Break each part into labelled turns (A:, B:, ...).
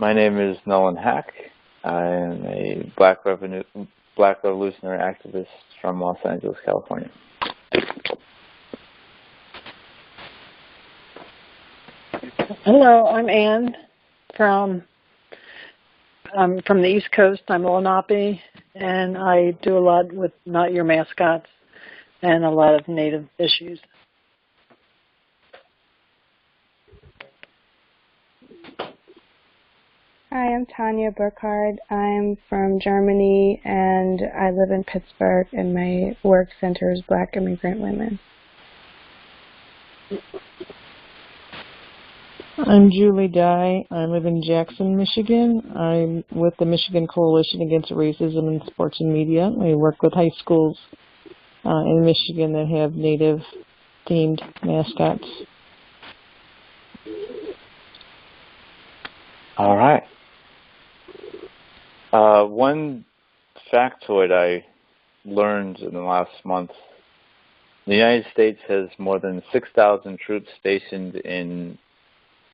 A: My name is Nolan Hack. I am a Black revolutionary activist from Los Angeles, California.
B: Hello, I'm Ann from the East Coast. I'm Lenape, and I do a lot with Not Your Mascots and a lot of Native issues.
C: Hi, I'm Tanja, Burkhard. I'm from Germany, and I live in Pittsburgh, and my work centers Black immigrant women.
D: I'm Julie Dye. I live in Jackson, Michigan. I'm with the Michigan Coalition Against Racism in Sports and Media. We work with high schools in Michigan that have Native-themed mascots.
A: All right. One factoid I learned in the last month: the United States has more than 6,000 troops stationed in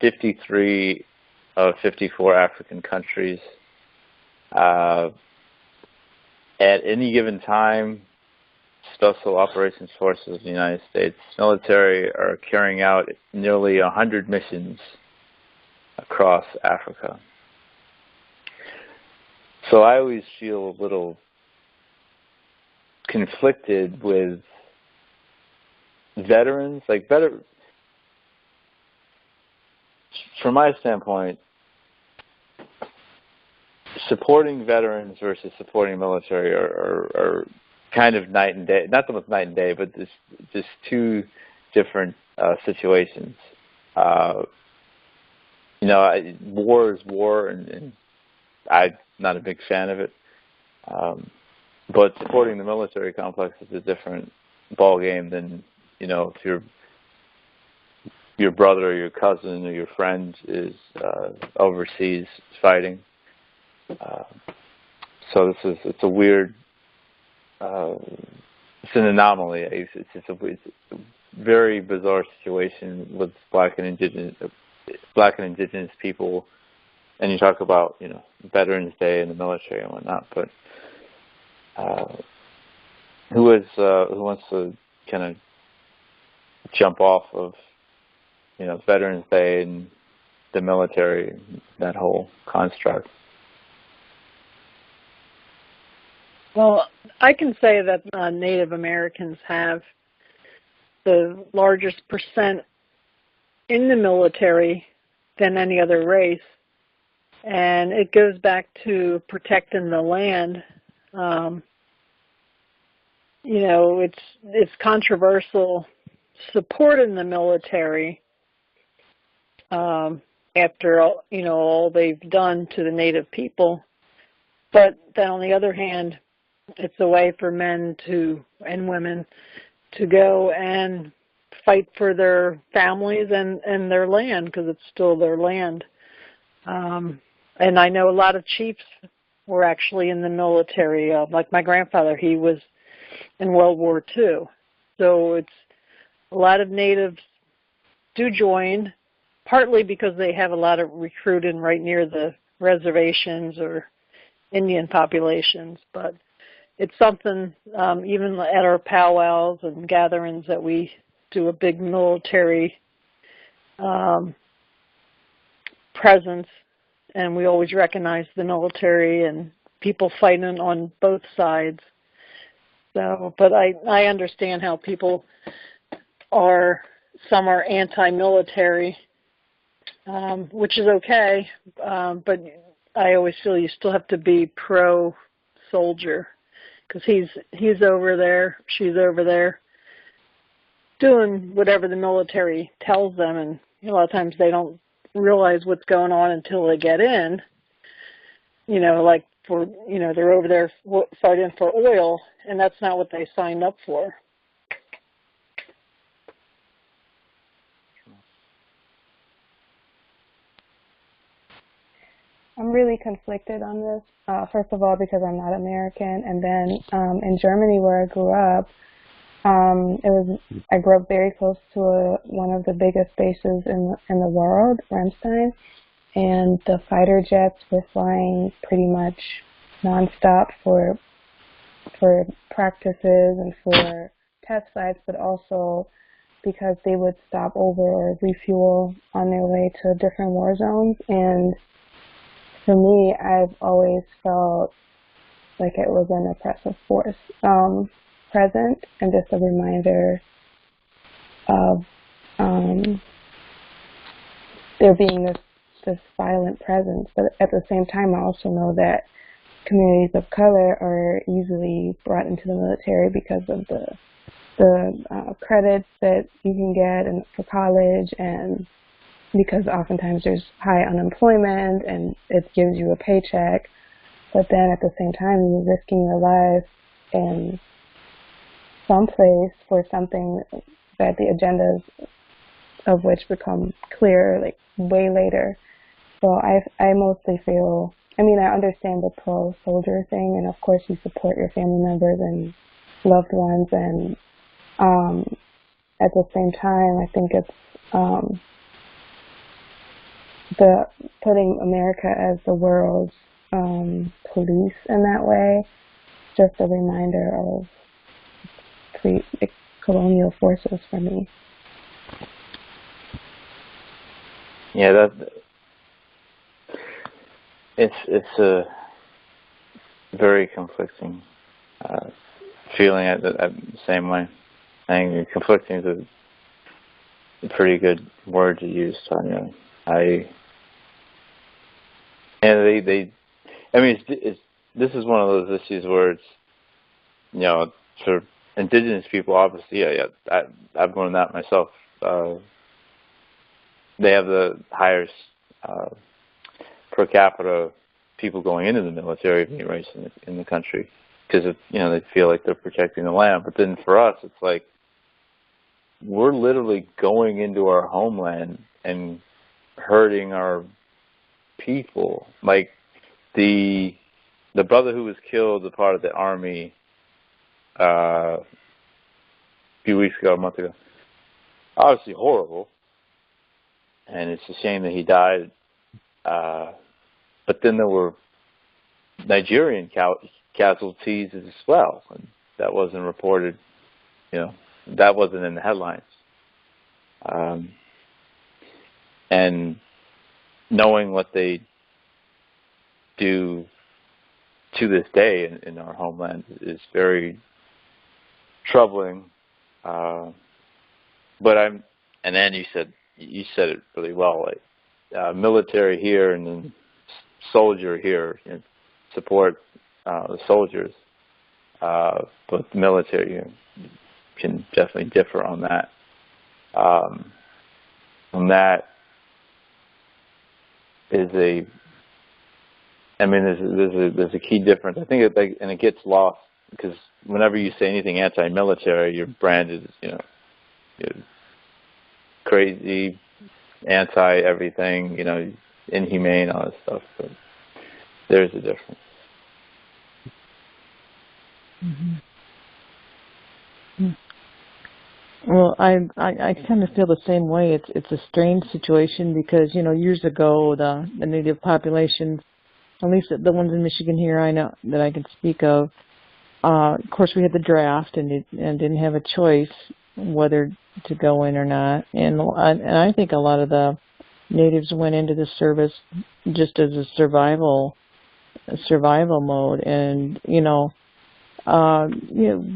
A: 53 of 54 African countries. At any given time, Special Operations Forces of the United States military are carrying out nearly 100 missions across Africa. So I always feel a little conflicted with veterans. From my standpoint, supporting veterans versus supporting military are kind of night and day. Not so much night and day, but just two different situations. War is war, and I'm not a big fan of it. But supporting the military complex is a different ball game than, if your brother or your cousin or your friend is overseas fighting. So it's a weird, it's an anomaly. It's a very bizarre situation with Black and Indigenous people. And you talk about, Veterans Day in the military and whatnot, but who wants to kind of jump off of, Veterans Day and the military, that whole construct?
B: Well, I can say that Native Americans have the largest percent in the military than any other race. And it goes back to protecting the land. It's controversial supporting the military after all they've done to the Native people. But then on the other hand, it's a way for men and women to go and fight for their families and their land, because it's still their land. And I know a lot of chiefs were actually in the military. Like my grandfather, he was in World War II. So it's a lot of natives do join, partly because they have a lot of recruiting right near the reservations or Indian populations. But it's something, even at our powwows and gatherings, that we do a big military presence. And we always recognize the military and people fighting on both sides. So, but I understand how people some are anti-military, which is okay, but I always feel you still have to be pro-soldier, because he's over there, she's over there, doing whatever the military tells them, and a lot of times they don't realize what's going on until they get in. They're over there fighting for oil, and that's not what they signed up for.
C: I'm really conflicted on this. First of all, because I'm not American, and then in Germany, where I grew up, I grew up very close to one of the biggest bases in the world, Ramstein, and the fighter jets were flying pretty much nonstop for practices and for test flights, but also because they would stop over or refuel on their way to different war zones. And for me, I've always felt like it was an oppressive force present, and just a reminder of there being this violent presence. But at the same time, I also know that communities of color are easily brought into the military because of the credits that you can get and for college, and because oftentimes there's high unemployment and it gives you a paycheck. But then at the same time, you're risking your life in some place for something that the agendas of which become clear like way later. So I mostly feel, I mean, I understand the pro-soldier thing, and of course you support your family members and loved ones, and at the same time, I think it's the putting America as the world's police in that way, just a reminder of colonial forces for me.
A: Yeah, it's a very conflicting feeling. At the same way. I think conflicting is a pretty good word to use, Tanja. This is one of those issues where it's, you know, for indigenous people, obviously, I've learned that myself. They have the highest per capita people going into the military of any race in the country, because they feel like they're protecting the land. But then for us, it's like we're literally going into our homeland and hurting our people. Like the brother who was killed, a part of the army, a few weeks ago, a month ago. Obviously horrible, and it's a shame that he died. But then there were Nigerian casualties as well, and that wasn't reported. That wasn't in the headlines. And knowing what they do to this day in our homeland is very troubling. And then you said it really well, like military here and then soldier here, support the soldiers, but the military can definitely differ on that. And that is there's a key difference. I think and it gets lost because whenever you say anything anti-military, you're branded as, you're crazy, anti-everything, inhumane, all this stuff. But there's a difference.
D: Mm-hmm. Well, I kind of feel the same way. It's a strange situation because years ago the Native populations, at least the ones in Michigan here, I know that I can speak of. Of course, we had the draft and didn't have a choice whether to go in or not. And I think a lot of the Natives went into the service just as a survival mode, and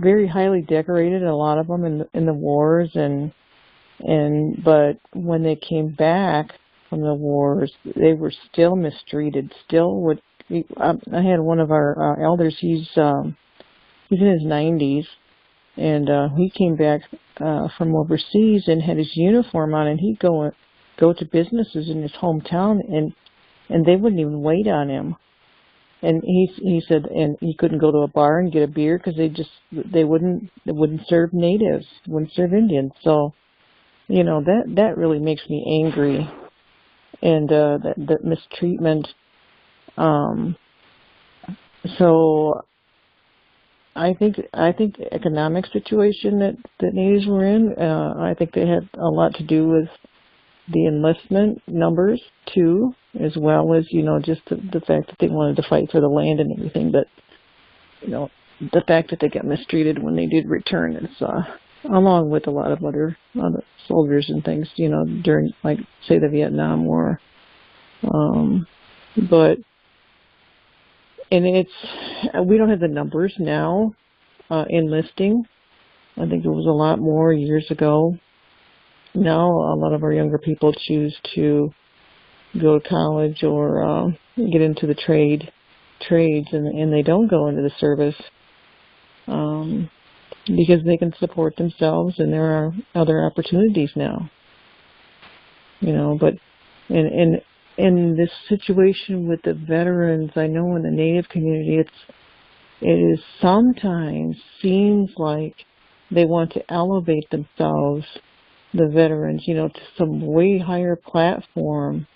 D: very highly decorated, a lot of them in the wars, but when they came back from the wars, they were still mistreated. I had one of our elders. He's in his 90s, and he came back from overseas and had his uniform on, and he'd go to businesses in his hometown, and they wouldn't even wait on him. And he said, and he couldn't go to a bar and get a beer because they wouldn't serve natives, wouldn't serve Indians. So, that really makes me angry, and that mistreatment. So, I think the economic situation that natives were in, I think they had a lot to do with the enlistment numbers too, as well as, just the fact that they wanted to fight for the land and everything. But, the fact that they got mistreated when they did return is, along with a lot of other soldiers and things, during, like, say, the Vietnam War. We don't have the numbers now enlisting. I think it was a lot more years ago. Now a lot of our younger people choose to go to college or get into the trades, and they don't go into the service because they can support themselves, and there are other opportunities now. But in this situation with the veterans, I know in the Native community, it is sometimes seems like they want to elevate themselves, the veterans, to some way higher platform,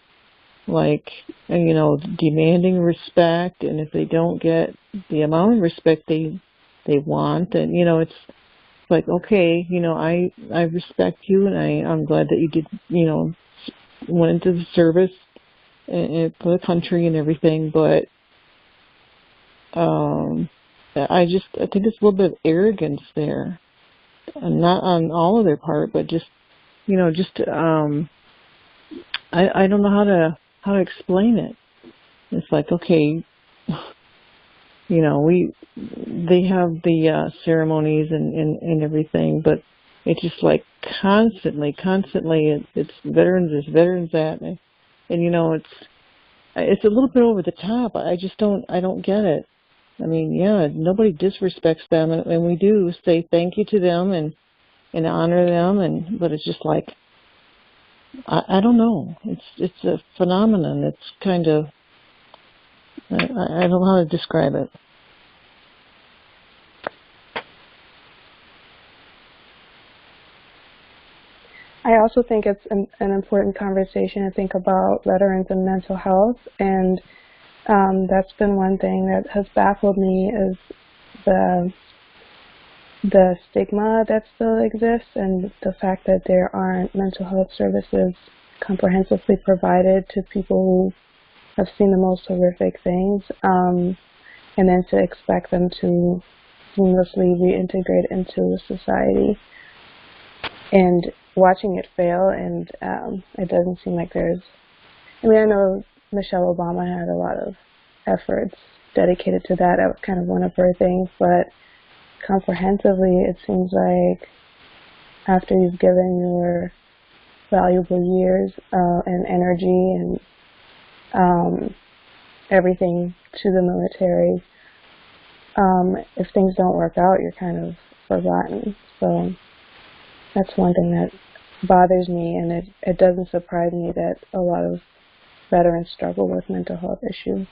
D: like, demanding respect, and if they don't get the amount of respect they want, then, it's like, okay, I respect you, and I'm glad that you did, went into the service and for the country and everything, but I think it's a little bit of arrogance there, and not on all of their part, but just I don't know how to explain it. It's like, okay, they have the ceremonies and everything, but it's just like constantly it's veterans this, veterans that, and it's a little bit over the top. I don't get it. I mean, yeah, nobody disrespects them, and we do say thank you to them and honor them, but it's just like, I don't know. It's a phenomenon. It's kind of, I don't know how to describe it.
C: I also think it's an important conversation to think about veterans and mental health, and that's been one thing that has baffled me is the stigma that still exists, and the fact that there aren't mental health services comprehensively provided to people who have seen the most horrific things, and then to expect them to seamlessly reintegrate into society. And watching it fail, and it doesn't seem like there's, I know Michelle Obama had a lot of efforts dedicated to that. That was kind of one of her things, but comprehensively, it seems like after you've given your valuable years and energy and everything to the military, if things don't work out, you're kind of forgotten. So that's one thing that bothers me, and it doesn't surprise me that a lot of veterans struggle with mental health issues.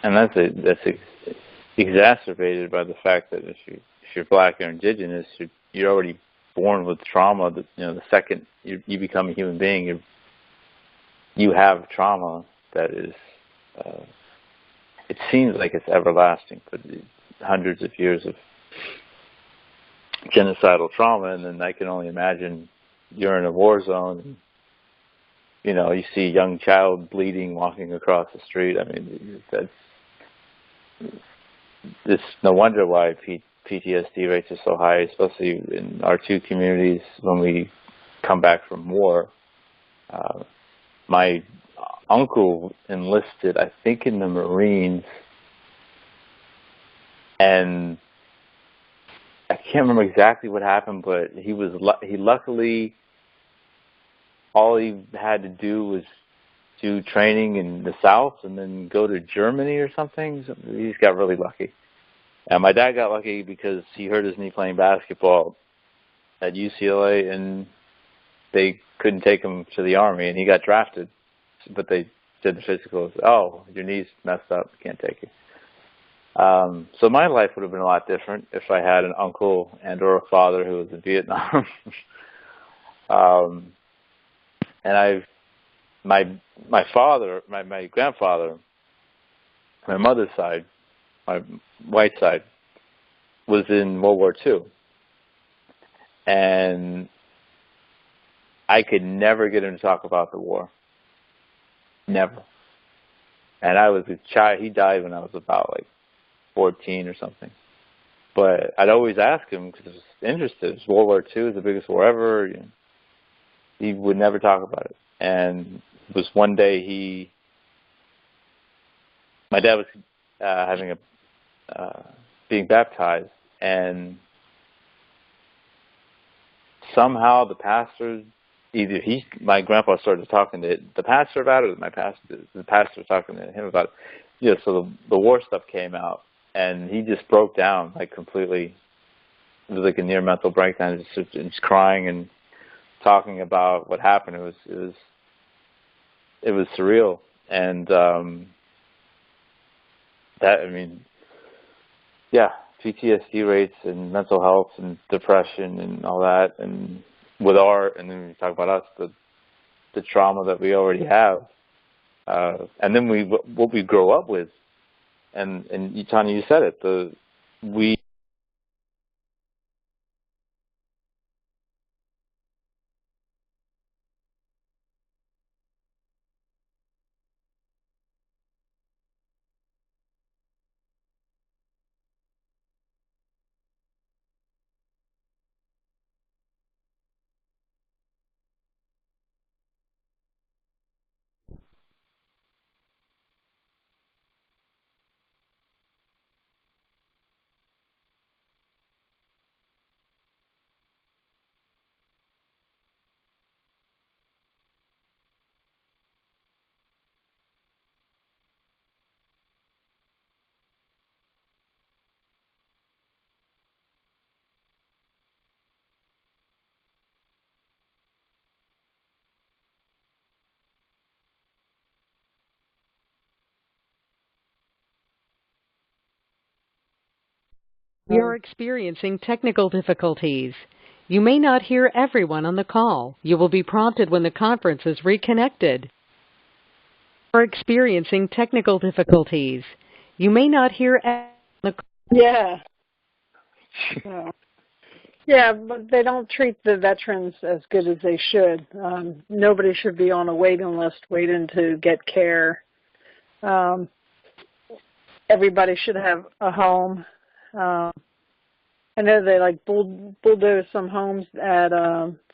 A: And that's exacerbated by the fact that if you're black or indigenous, you're already born with trauma. That, the second you become a human being, you have trauma that is. It seems like it's everlasting, but hundreds of years of genocidal trauma, and then I can only imagine you're in a war zone, and, you see a young child bleeding walking across the street. I mean, it's no wonder why PTSD rates are so high, especially in our two communities when we come back from war. My uncle enlisted, I think, in the Marines, and I can't remember exactly what happened, but he luckily, all he had to do was do training in the South and then go to Germany or something. So he just got really lucky. And my dad got lucky because he hurt his knee playing basketball at UCLA, and they couldn't take him to the Army, and he got drafted. But they did the physical. Oh, your knee's messed up, can't take you. So my life would have been a lot different if I had an uncle and or a father who was in Vietnam. And my father, my grandfather, my mother's side, my white side, was in World War II. And I could never get him to talk about the war. Never. And I was a child. He died when I was about like 14 or something. But I'd always ask him because I was interested. It's World War II is the biggest war ever. You know, he would never talk about it. And it was one day my dad was being baptized, and somehow the pastor, my grandpa started talking to the pastor about it, or the pastor was talking to him about it. You know, so the war stuff came out, and he just broke down like completely. It was like a near mental breakdown, just crying and talking about what happened. It was surreal, and PTSD rates and mental health and depression and all that, and and then we talk about us, the trauma that we already have, and then what we grow up with, and Tanja, you said it,
E: We are experiencing technical difficulties. You may not hear everyone on the call. You will be prompted when the conference is reconnected. We are experiencing technical difficulties. You may not hear everyone on the call.
B: Yeah. Yeah, but they don't treat the veterans as good as they should. Nobody should be on a waiting list waiting to get care. Everybody should have a home. I know they like bulldoze some homes at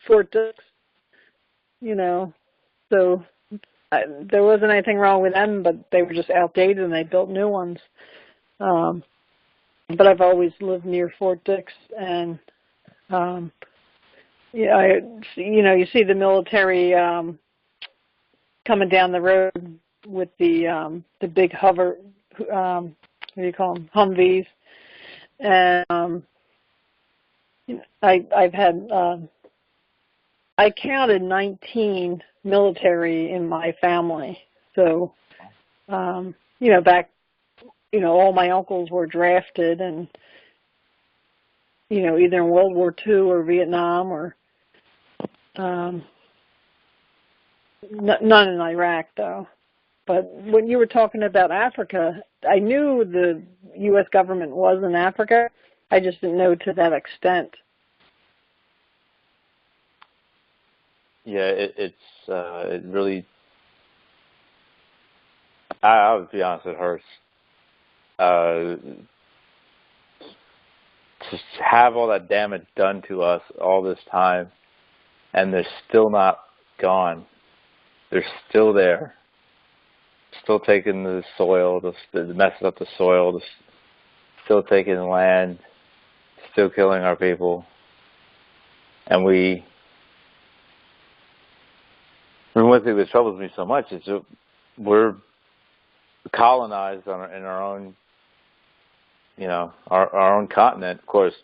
B: Fort Dix, you know, so there wasn't anything wrong with them, but they were just outdated and they built new ones. But I've always lived near Fort Dix, and you see the military coming down the road with the big hover, what do you call them, Humvees, and I've had I counted 19 military in my family, so back. All my uncles were drafted, and, either in World War II or Vietnam, or none in Iraq, though. But when you were talking about Africa, I knew the U.S. government was in Africa. I just didn't know to that extent.
A: Yeah, it really, I would be honest, it hurts. To have all that damage done to us all this time, and they're still not gone. They're still there, still taking the soil, messing up the soil, still taking the land, still killing our people. And one thing that troubles me so much is that we're colonized in our own, our own continent. Of course,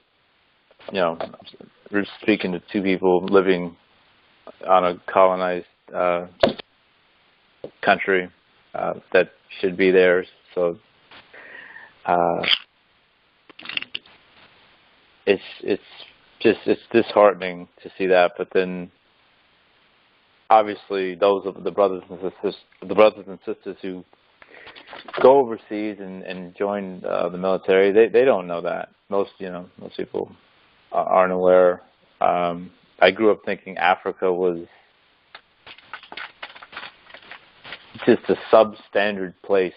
A: we're speaking to two people living on a colonized country that should be theirs. So it's disheartening to see that. But then, obviously, those of the brothers and sisters who go overseas and join the military, they don't know that. Most people aren't aware. I grew up thinking Africa was just a substandard place,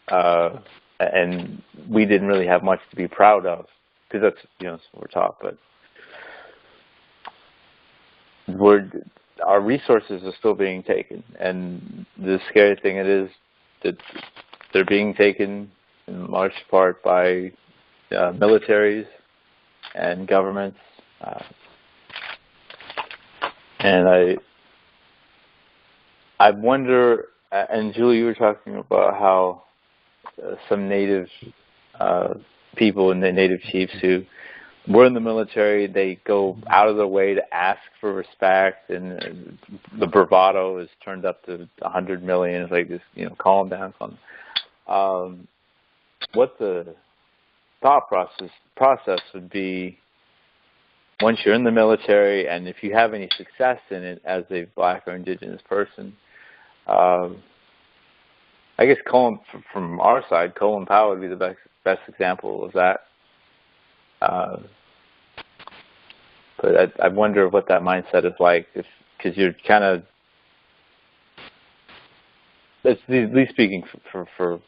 A: and we didn't really have much to be proud of, because that's, that's what we're taught. But our resources are still being taken, and the scary thing it is that they're being taken in large part by militaries and governments, and I wonder. And Julie, you were talking about how some native people and the native chiefs who were in the military, they go out of their way to ask for respect, and the bravado is turned up to 100 million. It's like, just calm down. What the thought process would be once you're in the military, and if you have any success in it as a Black or Indigenous person. I guess from our side, Colin Powell would be the best example of that. But I wonder what that mindset is like, because you're kind of, at least speaking for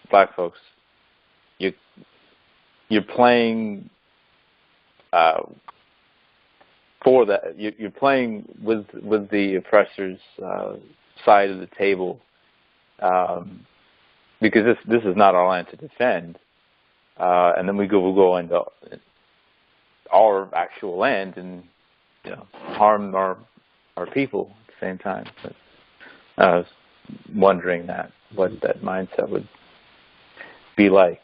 A: Black folks, you're playing for that. You're playing with the oppressor's side of the table, because this is not our land to defend, and then we'll go into our actual land and harm our people at the same time. But I was wondering what that mindset would be like.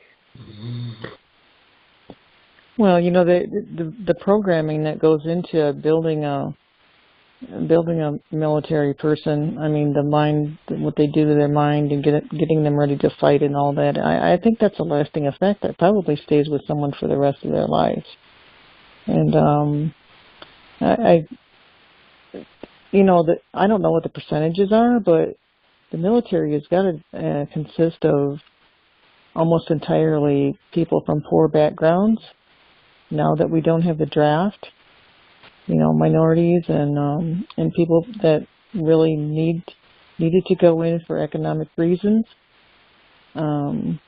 D: Well, the programming that goes into building a military person, I mean, the mind, what they do to their mind and getting them ready to fight and all that, I think that's a lasting effect that probably stays with someone for the rest of their lives. And I don't know what the percentages are, but the military has got to consist of almost entirely people from poor backgrounds. Now that we don't have the draft, minorities and people that really needed to go in for economic reasons, and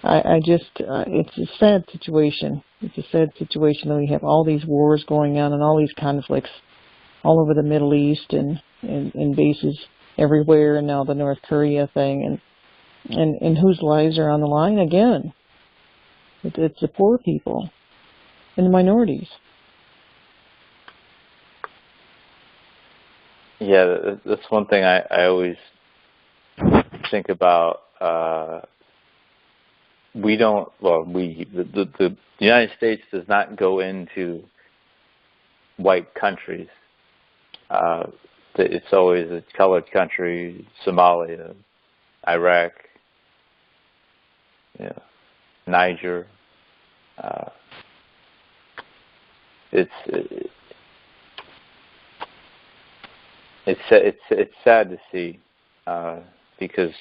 D: I just it's a sad situation. It's a sad situation that we have all these wars going on and all these conflicts all over the Middle East and bases everywhere, and now the North Korea thing, and whose lives are on the line again? It's the poor people and the minorities.
A: Yeah, that's one thing I always think about. The United States does not go into white countries. It's always a colored country: Somalia, Iraq, Niger. It's sad to see, because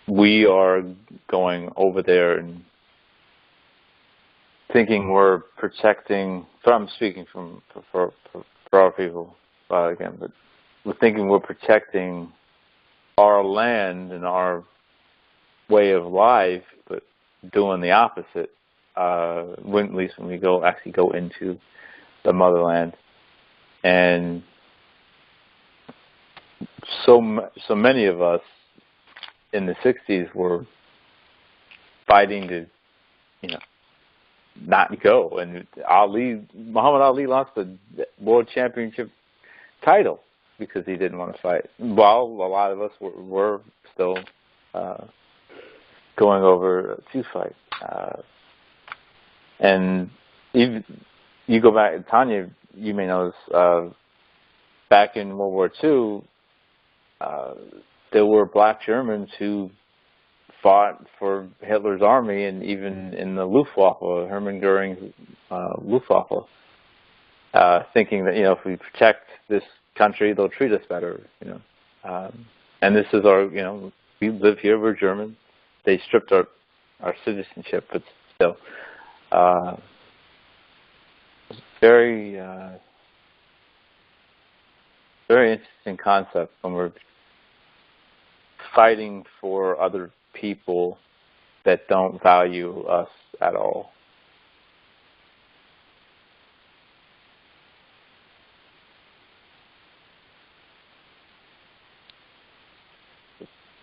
A: we are going over there and thinking we're protecting. So I'm speaking for our people again, but we're thinking we're protecting our land and our way of life, but doing the opposite. At least when we actually go into the motherland, and so many of us in the 60s were fighting to, not go. And Muhammad Ali lost the world championship title because he didn't want to fight. Well, a lot of us were still going over to fight. And you go back, Tanja, you may know this, back in World War II, there were Black Germans who fought for Hitler's army, and even in the Luftwaffe, Hermann Goering's Luftwaffe, thinking that, if we protect this country, they'll treat us better, and this is our, we live here, we're German. They stripped our citizenship, but still, very very interesting concept when we're fighting for other people that don't value us at all.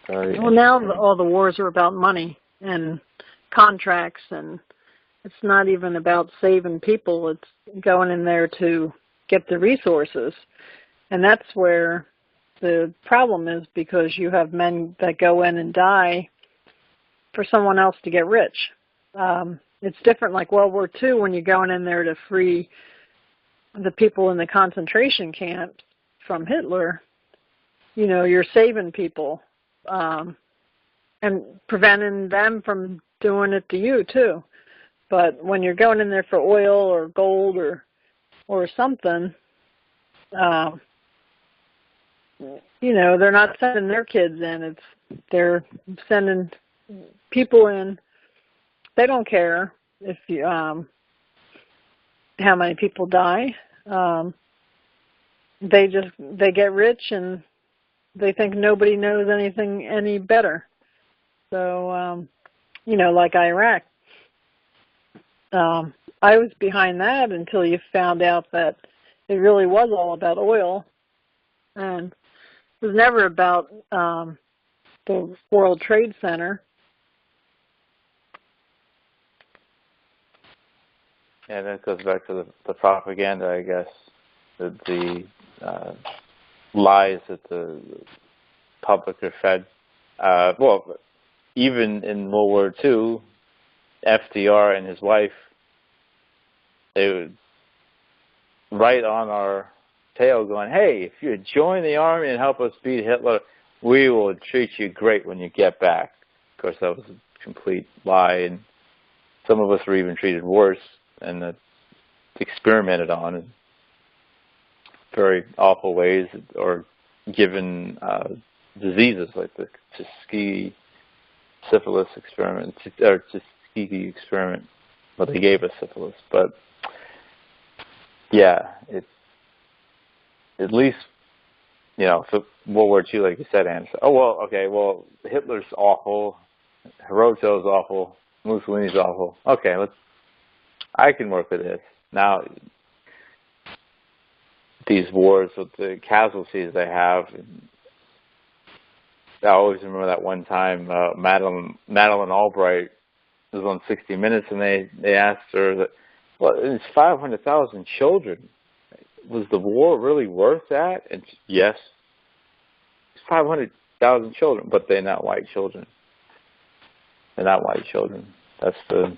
B: Well, now all the wars are about money and contracts, and it's not even about saving people. It's going in there to get the resources. And that's where the problem is, because you have men that go in and die for someone else to get rich. It's different like World War II when you're going in there to free the people in the concentration camps from Hitler. You know, you're saving people. And preventing them from doing it to you too. But when you're going in there for oil or gold or something, you know, they're not sending their kids in. They're sending people in. They don't care if you how many people die. They get rich and they think nobody knows anything any better. So, you know, like Iraq. I was behind that until you found out that it really was all about oil. And it was never about the World Trade Center.
A: Yeah, that goes back to the propaganda, I guess. The lies that the public are fed. Well, even in World War II, FDR and his wife, they would write on our tail going, hey, if you join the army and help us beat Hitler, we will treat you great when you get back. Of course, that was a complete lie, and some of us were even treated worse and experimented on in very awful ways, or given diseases like the Tuskegee syphilis experiment, or Tuskegee experiment. Well, they gave us syphilis, but yeah, it's at least, you know, for World War II, like you said, Anne. Oh, well, okay, well, Hitler's awful, Hiroshimo's awful, Mussolini's awful. Okay, I can work with this. Now, these wars with the casualties they have, I always remember that one time Madeleine Albright was on 60 Minutes, and they asked her that, well, it's 500,000 children. Was the war really worth that? And yes, it's 500,000 children, but they're not white children. They're not white children. That's the,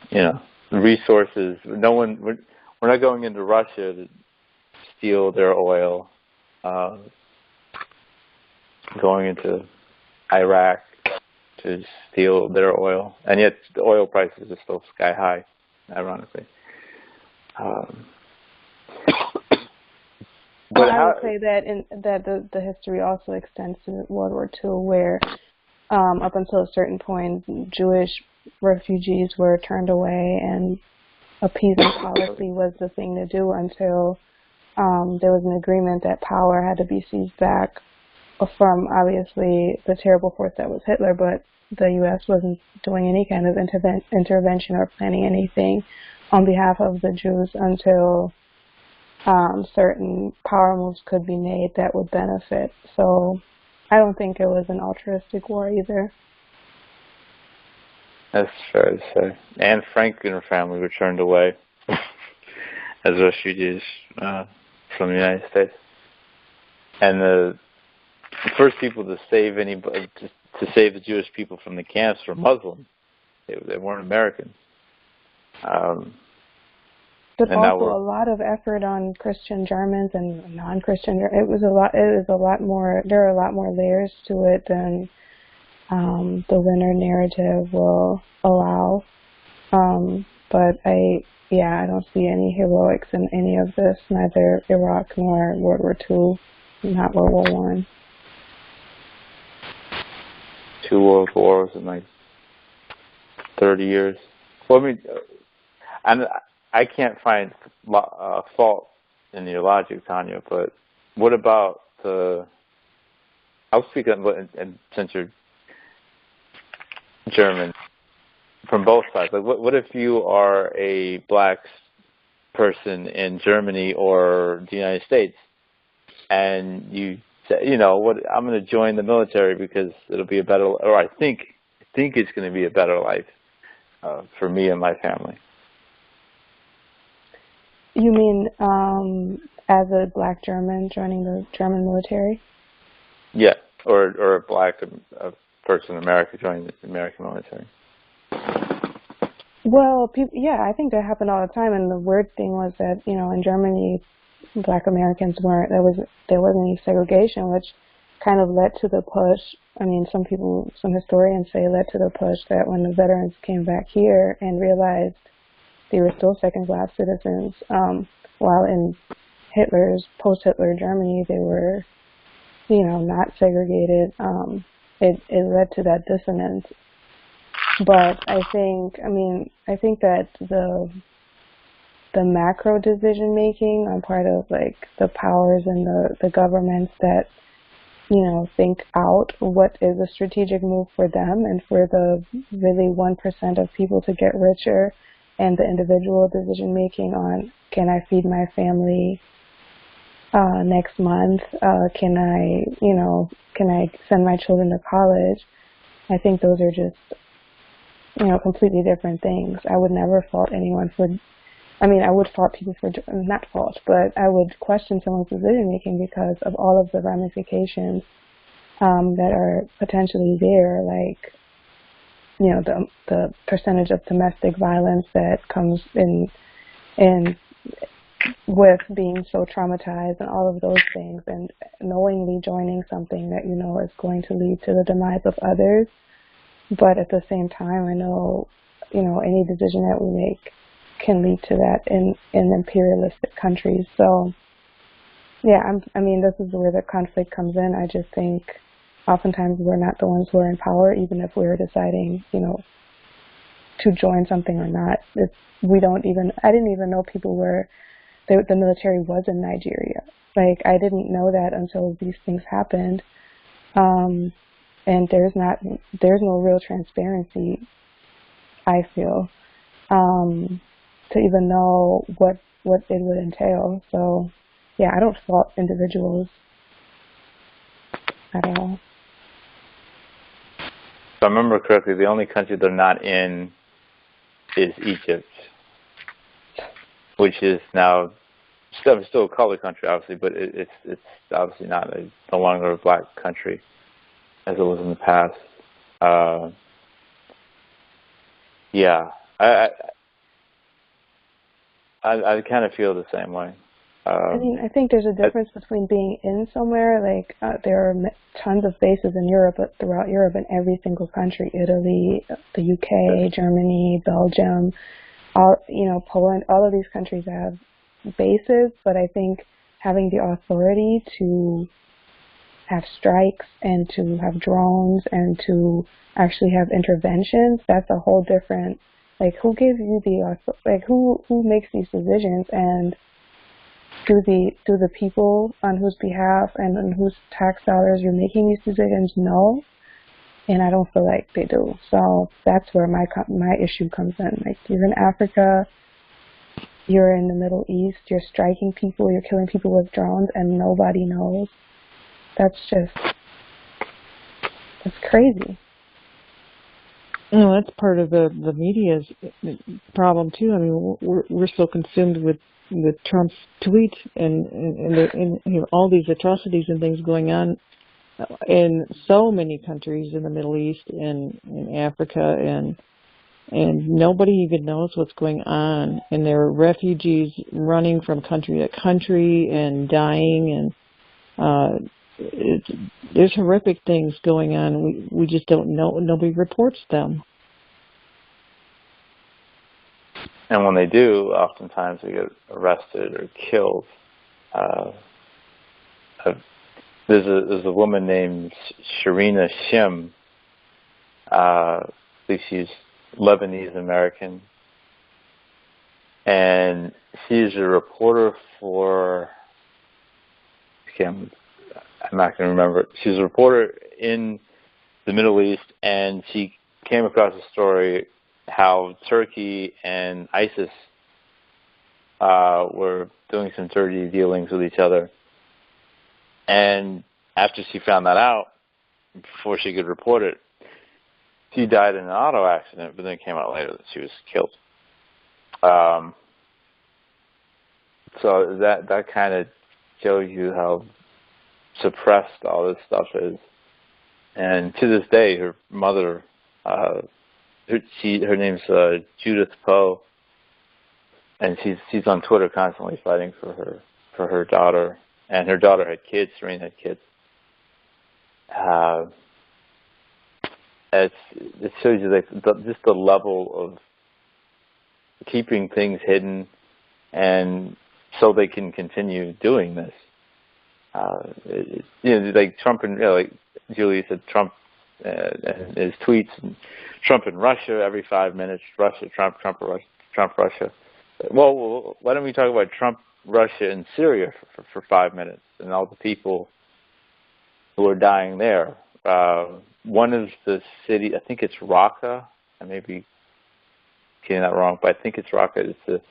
A: you know, the resources. We're not going into Russia to steal their oil. Going into Iraq to steal their oil, and yet the oil prices are still sky high, ironically.
C: But I would say that the history also extends to World War II, where up until a certain point, Jewish refugees were turned away, and appeasement policy was the thing to do until there was an agreement that power had to be seized back from, obviously, the terrible force that was Hitler, but the U.S. wasn't doing any kind of intervention or planning anything on behalf of the Jews until certain power moves could be made that would benefit. So I don't think it was an altruistic war either.
A: That's fair to say. Anne Frank and her family were turned away as refugees from the United States. And the first people to save anybody, to save the Jewish people from the camps were Muslims. They weren't Americans.
C: But also a lot of effort on Christian Germans and non-Christian. It was a lot more. There are a lot more layers to it than the winner narrative will allow. But I don't see any heroics in any of this. Neither Iraq nor World War II, not World War I.
A: 2 world wars in like 30 years. Well, I mean, I can't find fault in your logic, Tanja, but what about I'll speak on, and since you're German, from both sides. Like, what if you are a black person in Germany or the United States, and you say, you know, what, I'm going to join the military because it'll be a better, or I think it's going to be a better life for me and my family.
C: You mean as a black German joining the German military?
A: Yeah, or a black person in America joining the American military.
C: Well, yeah, I think that happened all the time. And the weird thing was that, you know, in Germany, black Americans there wasn't any segregation, which kind of led to the push. I mean, some historians say led to the push that when the veterans came back here and realized they were still second-class citizens, while in post-Hitler Germany, they were, you know, not segregated. It led to that dissonance. But I think that the macro decision making on part of like the powers and the governments that, you know, think out what is a strategic move for them and for the really 1% of people to get richer, and the individual decision making on, can I feed my family next month? Can I send my children to college? I think those are just, you know, completely different things. I would never fault anyone I would fault people not fault, but I would question someone's decision making because of all of the ramifications that are potentially there, like, you know, the percentage of domestic violence that comes in with being so traumatized and all of those things, and knowingly joining something that you know is going to lead to the demise of others. But at the same time, I know, you know, any decision that we make can lead to that in imperialistic countries. So, yeah, this is where the conflict comes in. I just think oftentimes we're not the ones who are in power, even if we're deciding, you know, to join something or not. I didn't even know the military was in Nigeria. Like, I didn't know that until these things happened. And there's no real transparency, I feel, to even know what it would entail. So, yeah, I don't fault individuals at all.
A: If I remember correctly, the only country they're not in is Egypt, which is now still a colored country, obviously, but it's obviously no longer a black country as it was in the past. Yeah, I kind of feel the same way.
C: I think there's a difference between being in somewhere, like there are tons of bases in Europe, throughout Europe, in every single country, Italy, the UK, Germany, Belgium, Poland, all of these countries have bases, but I think having the authority to have strikes and to have drones and to actually have interventions, that's a whole different, like, who gives you who makes these decisions, and do the people on whose behalf and on whose tax dollars you're making these decisions know? And I don't feel like they do. So that's where my issue comes in. Like, you're in Africa, you're in the Middle East, you're striking people, you're killing people with drones, and nobody knows. That's crazy.
D: You know, that's part of the media's problem too. I mean, we're so consumed with Trump's tweets and you know, all these atrocities and things going on in so many countries in the Middle East and in Africa, and nobody even knows what's going on. And there are refugees running from country to country and dying, and there's horrific things going on. We just don't know. Nobody reports them.
A: And when they do, oftentimes they get arrested or killed. There's a woman named Sharina Shim. I think she's Lebanese American. and she's a reporter for, I'm not going to remember it. She's a reporter in the Middle East, and she came across a story how Turkey and ISIS were doing some dirty dealings with each other. And after she found that out, before she could report it, she died in an auto accident, but then it came out later that she was killed. So that kind of shows you how suppressed all this stuff is. And to this day, her mother, her name's Judith Poe, and she's on Twitter constantly fighting for her daughter. And her daughter had kids. Serene had kids. It shows you just the level of keeping things hidden, and so they can continue doing this. Like Trump and like Julie said, Trump and his tweets, and Trump in Russia every 5 minutes. Russia, Trump, Russia. Well, why don't we talk about Trump, Russia, and Syria for 5 minutes, and all the people who are dying there? One is the city, I think it's Raqqa. I may be getting that wrong, but I think it's Raqqa. It's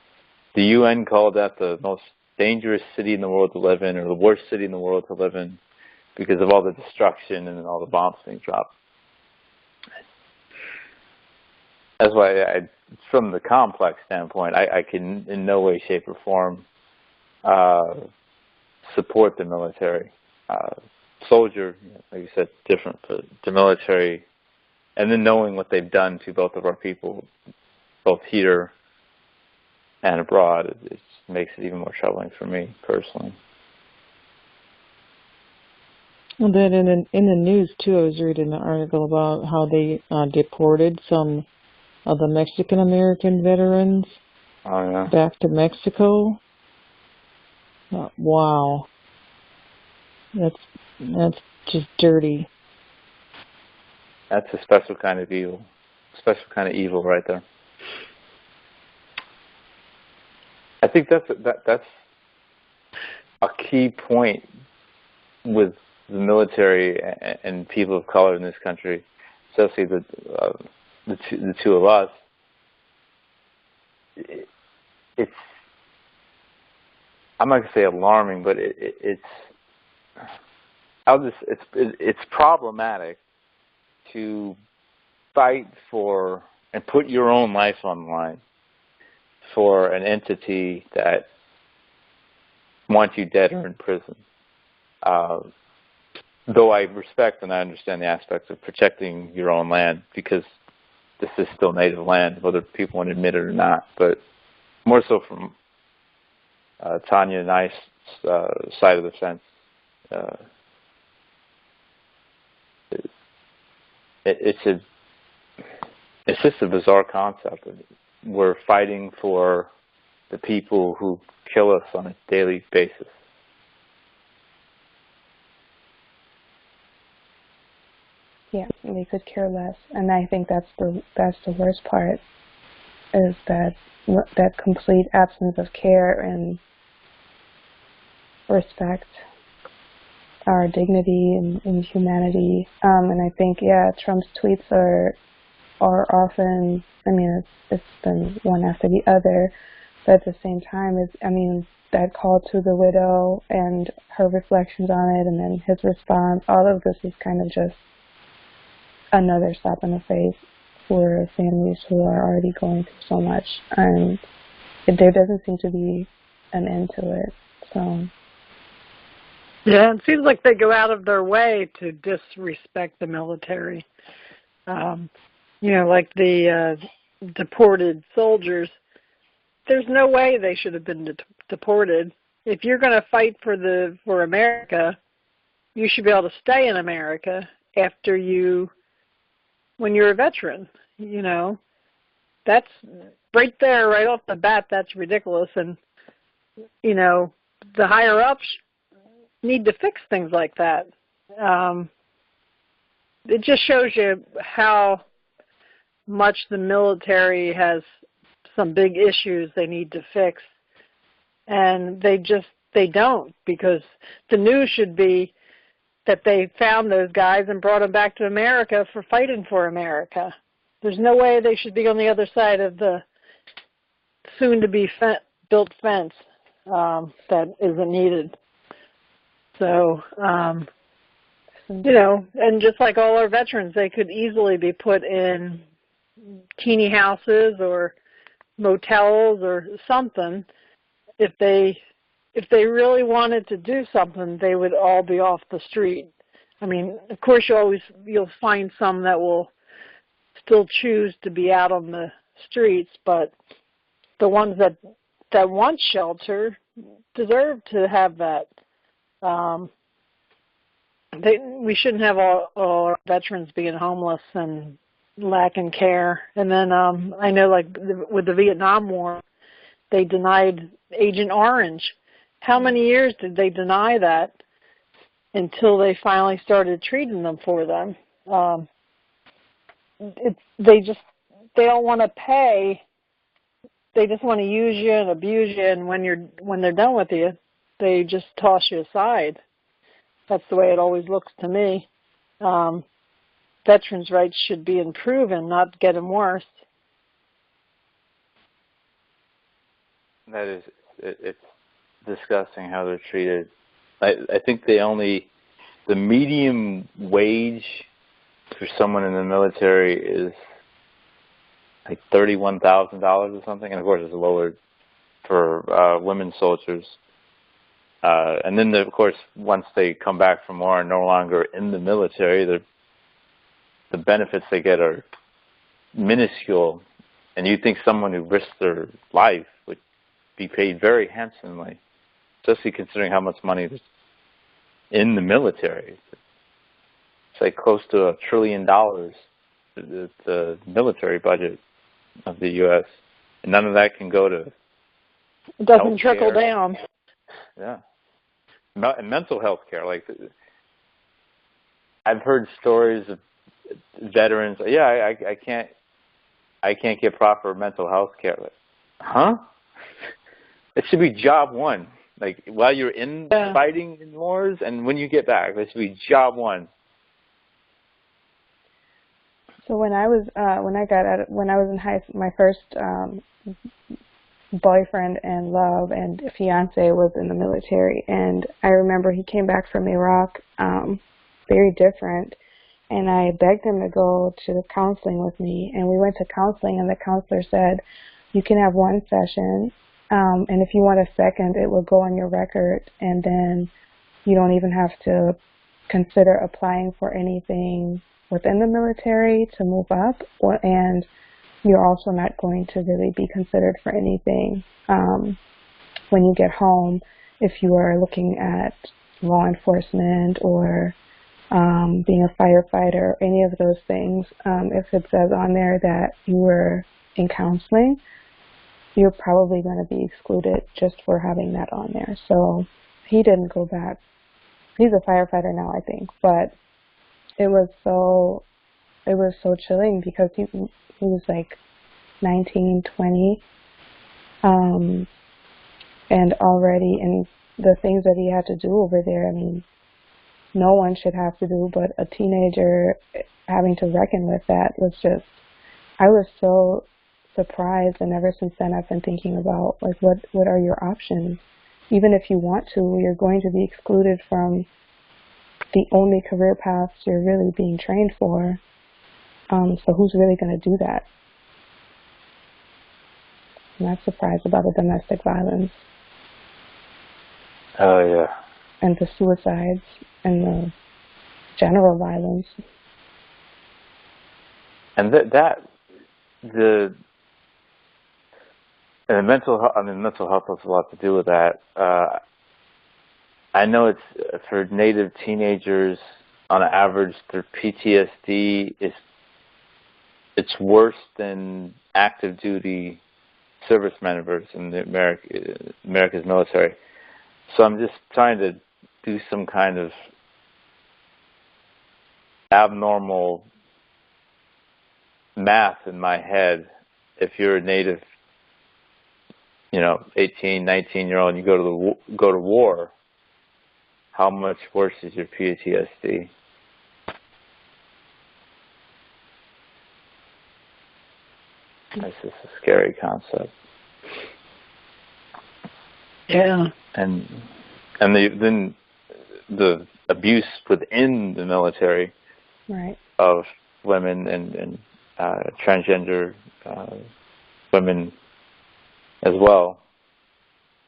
A: the UN called that the most dangerous city in the world to live in, or the worst city in the world to live in, because of all the destruction and all the bombs being dropped. That's why, from the complex standpoint, I can in no way, shape, or form support the military. Soldier, like you said, different, but the military, and then knowing what they've done to both of our people, both here and abroad, it makes it even more troubling for me personally.
D: Well, then in the news too, I was reading an article about how they deported some of the Mexican American veterans back to Mexico. Wow, that's just dirty.
A: That's a special kind of evil. Special kind of evil right there. I think that's a key point with the military and people of color in this country, especially the two of us. It's, I'm not going to say alarming, but it's problematic to fight for and put your own life on the line for an entity that wants you dead or in prison. Though I respect and I understand the aspects of protecting your own land, because this is still native land, whether people want to admit it or not. But more so from Tanja and I's side of the fence, it's just a bizarre concept. We're fighting for the people who kill us on a daily basis.
C: Yeah, they could care less, and I think that's the worst part, is that complete absence of care and respect our dignity and humanity. And I think, Trump's tweets are often, it's been one after the other, but at the same time, that call to the widow and her reflections on it, and then his response, all of this is kind of just another slap in the face for families who are already going through so much, and there doesn't seem to be an end to it. So
B: yeah, it seems like they go out of their way to disrespect the military. Like the deported soldiers, there's no way they should have been deported. If you're going to fight for America, you should be able to stay in America when you're a veteran. That's right there, right off the bat. That's ridiculous, and the higher ups need to fix things like that. It just shows you how much the military has some big issues they need to fix, and they don't, because the news should be that they found those guys and brought them back to America for fighting for America. There's no way they should be on the other side of the soon-to-be built fence that isn't needed. So, you know, and just like all our veterans, they could easily be put in teeny houses or motels or something. If they really wanted to do something, they would all be off the street. I mean, of course, you'll find some that will still choose to be out on the streets, but the ones that want shelter deserve to have that. We shouldn't have all our veterans being homeless and lacking care. And then I know, like with the Vietnam War, they denied Agent Orange. How many years did they deny that until they finally started treating them for them? They don't want to pay. They just want to use you and abuse you, and when they're done with you, they just toss you aside. That's the way it always looks to me. Veterans' rights should be improved and not getting worse.
A: That is, it's disgusting how they're treated. I think the median wage for someone in the military is like $31,000 or something, and of course it's lowered for women soldiers. And then, of course, once they come back from war and no longer in the military, the benefits they get are minuscule. And you'd think someone who risked their life would be paid very handsomely, especially considering how much money is in the military. It's like close to $1 trillion, the military budget of the U.S., and none of that can go to
B: it doesn't trickle down.
A: Yeah. And mental health care. Like, I've heard stories of veterans, I can't get proper mental health care. Like, huh? It should be job one. Like, while you're in fighting in wars and when you get back, that should be job one.
C: So when I was in high school, my first boyfriend and love and fiance was in the military, and I remember he came back from Iraq, very different, and I begged him to go to the counseling with me, and we went to counseling, and the counselor said, you can have one session, and if you want a second, it will go on your record, and then you don't even have to consider applying for anything within the military to move up, and you're also not going to really be considered for anything when you get home if you are looking at law enforcement or being a firefighter, any of those things. If it says on there that you were in counseling, you're probably going to be excluded just for having that on there. So he didn't go back. He's a firefighter now, I think, but it was so chilling because he was like 19, 20, and already, and the things that he had to do over there, I mean, no one should have to do, but a teenager having to reckon with that was just, I was so surprised, and ever since then I've been thinking about, like, what are your options? Even if you want to, you're going to be excluded from the only career paths you're really being trained for. So who's really going to do that? I'm not surprised about the domestic violence.
A: Oh, yeah.
C: And the suicides and the general violence.
A: And the mental health has a lot to do with that. I know it's for Native teenagers, on average, their PTSD it's worse than active duty service members in the America's military. So I'm just trying to do some kind of abnormal math in my head. If you're a Native 18, 19-year-old, and you go to war, how much worse is your PTSD? That's just a scary concept.
B: Yeah.
A: And then the abuse within the military,
C: Right.
A: of women and transgender women as well,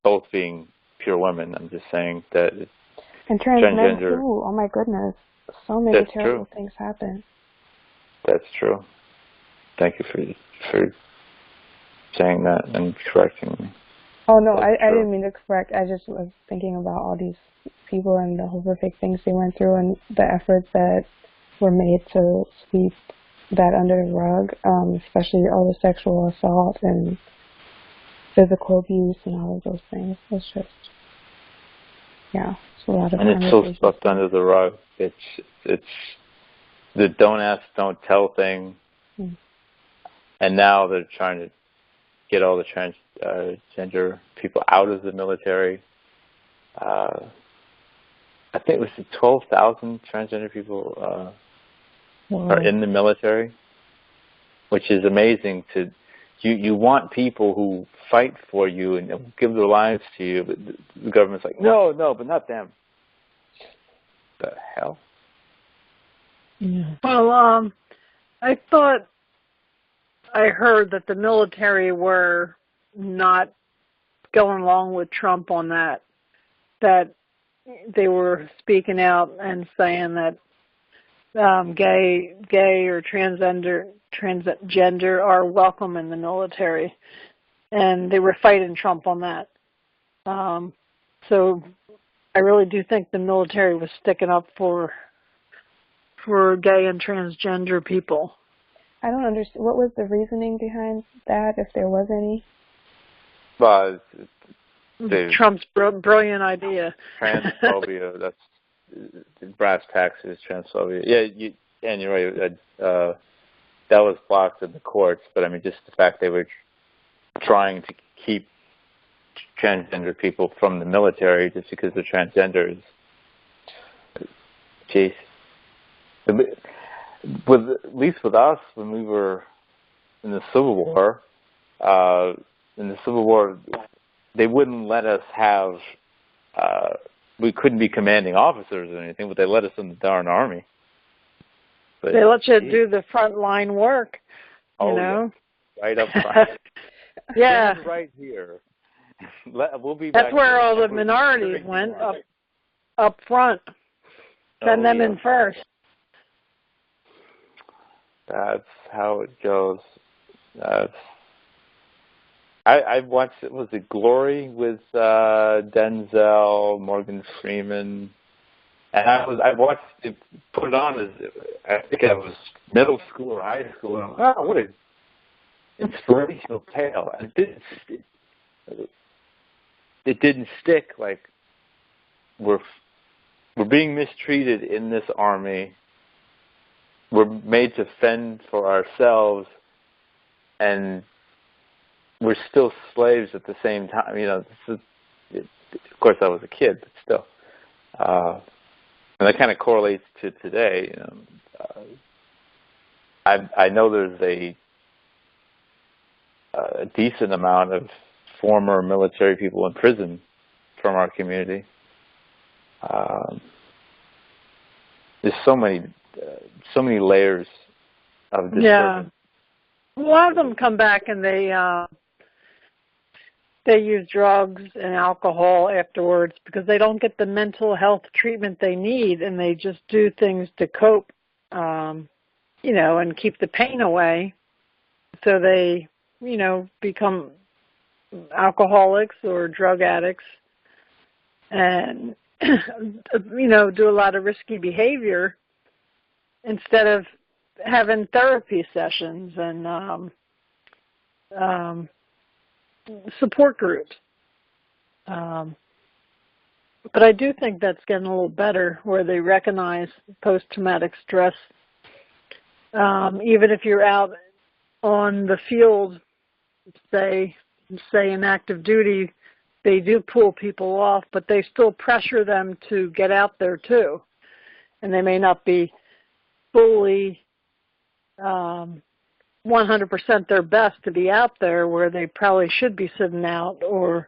A: both being pure women. I'm just saying that
C: And transgender too. Oh my goodness, so many terrible things happen.
A: That's true. Thank you for saying that and correcting me.
C: Oh no, I didn't mean to correct. I just was thinking about all these people and the horrific things they went through and the efforts that were made to sweep that under the rug, especially all the sexual assault and physical abuse and all of those things. It's just, yeah, it's a lot of.
A: And it's so swept under the rug. It's the don't ask, don't tell thing. And now they're trying to get all the transgender people out of the military. I think it was 12,000 transgender people are in the military, which is amazing. You want people who fight for you and give their lives to you, but the government's like, no, but not them. The hell?
B: Yeah. Well, I thought I heard that the military were not going along with Trump on that they were speaking out and saying that gay or transgender are welcome in the military, and they were fighting Trump on that. So I really do think the military was sticking up for gay and transgender people.
C: I don't understand. What was the reasoning behind that, if there was any?
A: Well,
B: Trump's brilliant idea.
A: Transphobia, that's brass tacks is transphobia. Yeah, and you're right. That was blocked in the courts, but I mean, just the fact they were trying to keep transgender people from the military just because they're transgenders. Jeez. At least with us, when we were in the Civil War, they wouldn't let us have, we couldn't be commanding officers or anything, but they let us in the darn army. But
B: they let you do the front line work, you know?
A: Yeah. Right up front.
B: Yeah.
A: Stand right here. We'll be
B: That's
A: back
B: where
A: there.
B: all the minorities went, up front. Send them in first.
A: That's how it goes. I watched, was it Glory with Denzel, Morgan Freeman, and I watched it, put it on as I think I was middle school or high school. And I'm like, oh, what an inspirational tale! And it didn't stick. Like we're being mistreated in this army. We're made to fend for ourselves, and we're still slaves at the same time. You know, of course, I was a kid, but still. And that kind of correlates to today. You know, I know there's a decent amount of former military people in prison from our community. There's so many layers of disturbance.
B: Yeah. A lot of them come back and they use drugs and alcohol afterwards because they don't get the mental health treatment they need, and they just do things to cope, you know, and keep the pain away. So they, you know, become alcoholics or drug addicts and, you know, do a lot of risky behavior instead of having therapy sessions and support groups. But I do think that's getting a little better, where they recognize post-traumatic stress. Even if you're out on the field, say, say in active duty, they do pull people off, but they still pressure them to get out there too. And they may not be fully 100% their best to be out there, where they probably should be sitting out or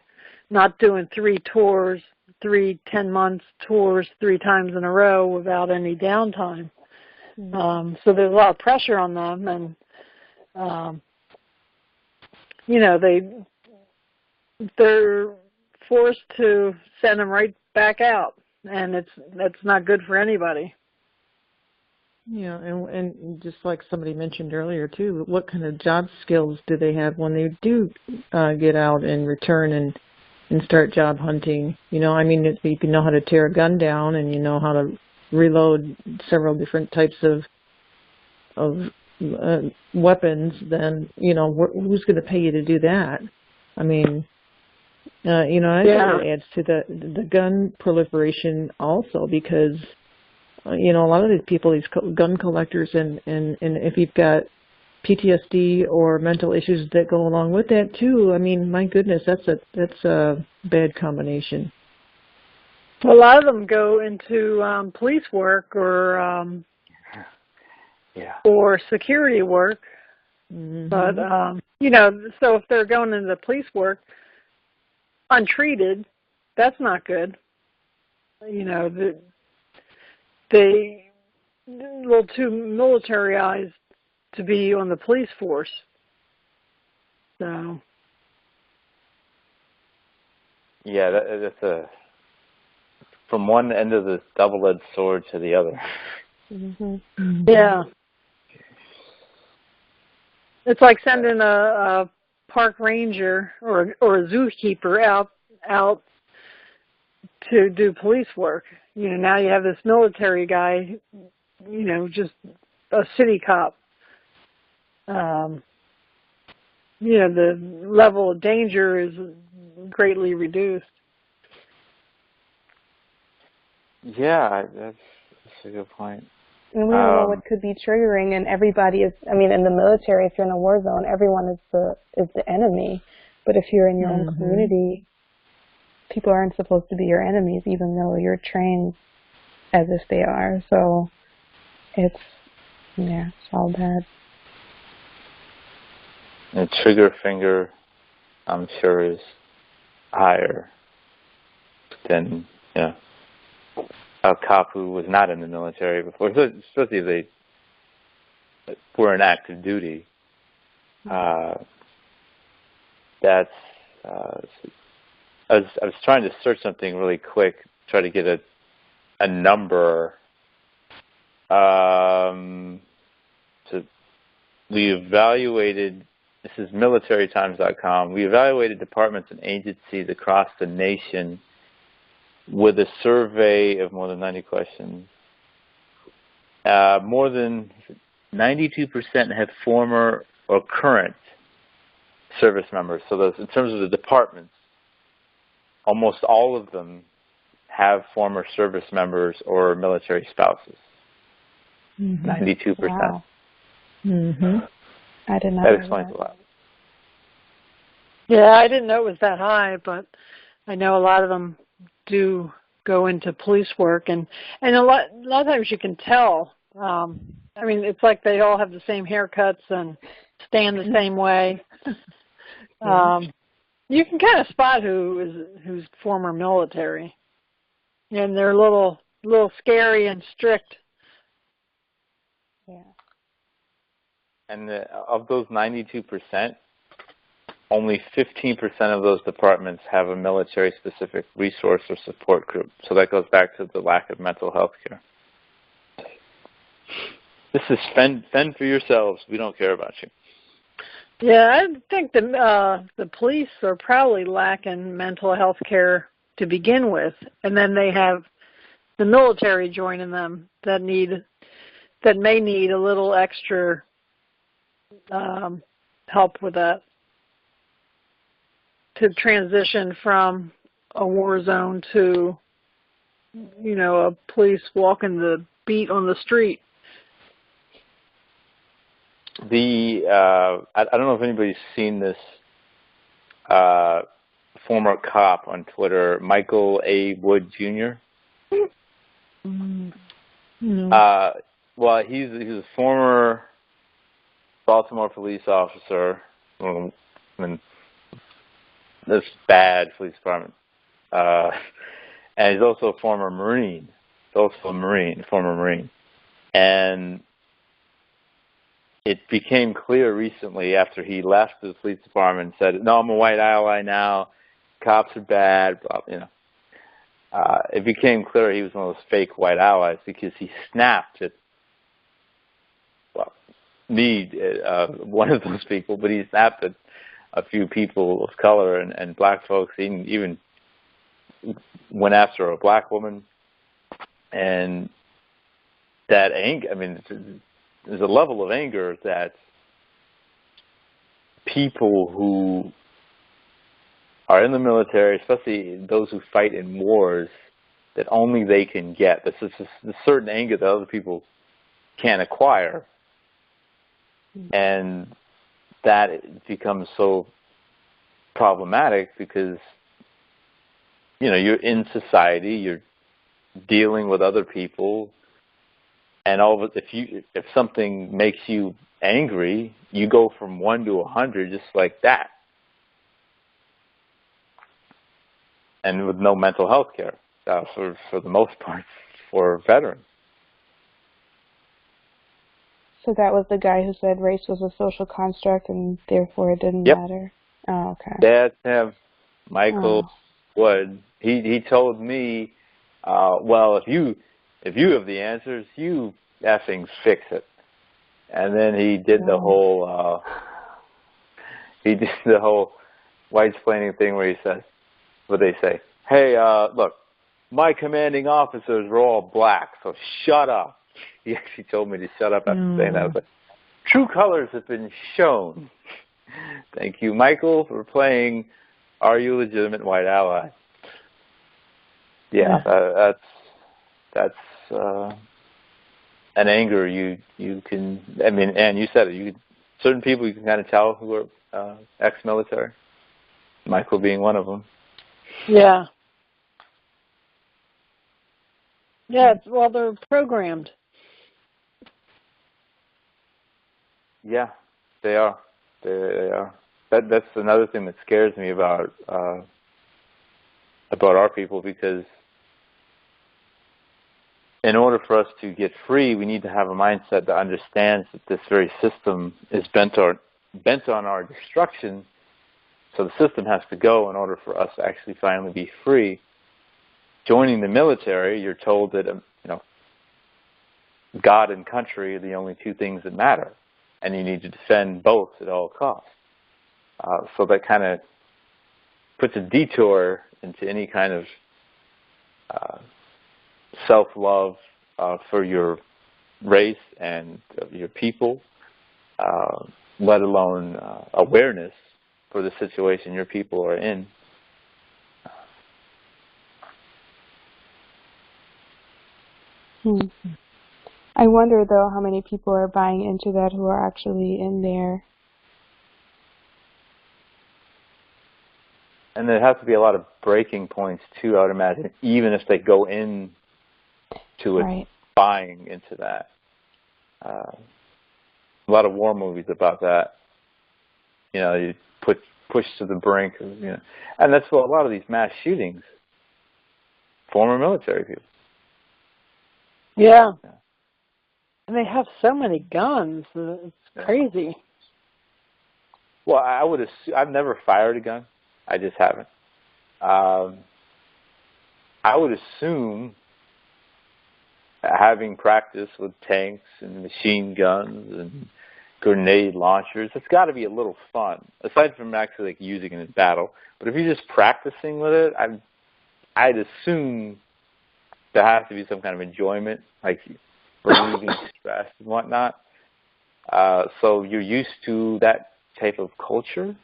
B: not doing 3 tours, 3 10-month tours 3 times in a row without any downtime. So there's a lot of pressure on them, and they're forced to send them right back out, and that's not good for anybody.
D: Yeah, and just like somebody mentioned earlier too, what kind of job skills do they have when they do get out and return and start job hunting? You know, I mean, if you know how to tear a gun down and you know how to reload several different types of weapons, then who's going to pay you to do that? I mean, I think it adds to the gun proliferation also, because a lot of these people, these gun collectors, and if you've got PTSD or mental issues that go along with that too, I mean, my goodness, that's a bad combination.
B: A lot of them go into police work or security work. But so if they're going into police work untreated, that's not good. They a little too militarized to be on the police force. So
A: yeah, that's from one end of the double-edged sword to the other.
B: Yeah, it's like sending a park ranger or a zookeeper out to do police work. Now you have this military guy, just a city cop. The level of danger is greatly reduced.
A: Yeah, that's a good point.
C: And we don't know what could be triggering, and everybody is, in the military, if you're in a war zone, everyone is the enemy. But if you're in your own community, people aren't supposed to be your enemies, even though you're trained as if they are. So it's all bad.
A: The trigger finger, I'm sure, is higher than a cop who was not in the military before, especially if they were in active duty. That's I was trying to search something really quick, try to get a number. So we evaluated. This is militarytimes.com. We evaluated departments and agencies across the nation with a survey of more than 90 questions. More than 92% have former or current service members. So those, in terms of the departments, almost all of them have former service members or military spouses. 92%.
C: Wow. I did not.
A: That explains a lot.
B: Yeah, I didn't know it was that high, but I know a lot of them do go into police work, and a lot of times you can tell. It's like they all have the same haircuts and stand the same way. You can kind of spot who's former military, and they're a little scary and strict.
C: Yeah.
A: And of those 92%, only 15% of those departments have a military-specific resource or support group. So that goes back to the lack of mental health care. This is fend for yourselves. We don't care about you.
B: Yeah, I think the police are probably lacking mental health care to begin with, and then they have the military joining them that may need a little extra help with that, to transition from a war zone to, a police walking the beat on the street. I
A: don't know if anybody's seen this former cop on Twitter, Michael A. Wood Jr.?
B: No.
A: Well, he's a former Baltimore police officer. I mean, this bad police department. And he's also a former Marine. He's also a former Marine. And it became clear recently after he left the police department and said, "No, I'm a white ally now. Cops are bad." Blah, it became clear he was one of those fake white allies because he snapped at, well, me, one of those people, but he snapped at a few people of color and black folks. He even went after a black woman. And that anger, I mean, there's a level of anger that people who are in the military, especially those who fight in wars, that only they can get. There's a certain anger that other people can't acquire. And that becomes so problematic because, you know, you're in society, you're dealing with other people, and all of it, if something makes you angry, you go from 1 to 100 just like that, and with no mental health care for the most part for veterans.
C: So that was the guy who said race was a social construct and therefore it didn't matter? Oh, okay.
A: That's him, Michael Wood. He told me, well, if you have the answers, you effing fix it. And then he did the whole white-splaining thing where he says, what they say, "Hey, look, my commanding officers were all black, so shut up." He actually told me to shut up after saying that. But true colors have been shown. Thank you, Michael, for playing Are You a Legitimate White Ally? Yeah, that's an anger you can. I mean, and you said it. Certain people you can kind of tell who are ex-military. Michael being one of them.
B: Yeah. Yeah. Well, they're programmed.
A: Yeah, they are. They are. That's another thing that scares me about our people, because in order for us to get free, we need to have a mindset that understands that this very system is bent on our destruction. So the system has to go in order for us to actually finally be free. Joining the military, you're told that God and country are the only two things that matter, and you need to defend both at all costs. So that kind of puts a detour into any kind of self-love for your race and your people, let alone awareness for the situation your people are in.
C: I wonder, though, how many people are buying into that who are actually in there.
A: And there has to be a lot of breaking points, too, I would imagine, even if they go in to it, buying into that. A lot of war movies about that. You know, you push to the brink, and that's what a lot of these mass shootings, former military people.
B: Yeah. And they have so many guns. It's crazy.
A: Well, I've never fired a gun. I just haven't. I would assume, having practiced with tanks and machine guns and grenade launchers, it's got to be a little fun, aside from actually using it in battle. But if you're just practicing with it, I'd assume there has to be some kind of enjoyment, like relieving stress and whatnot. So you're used to that type of culture,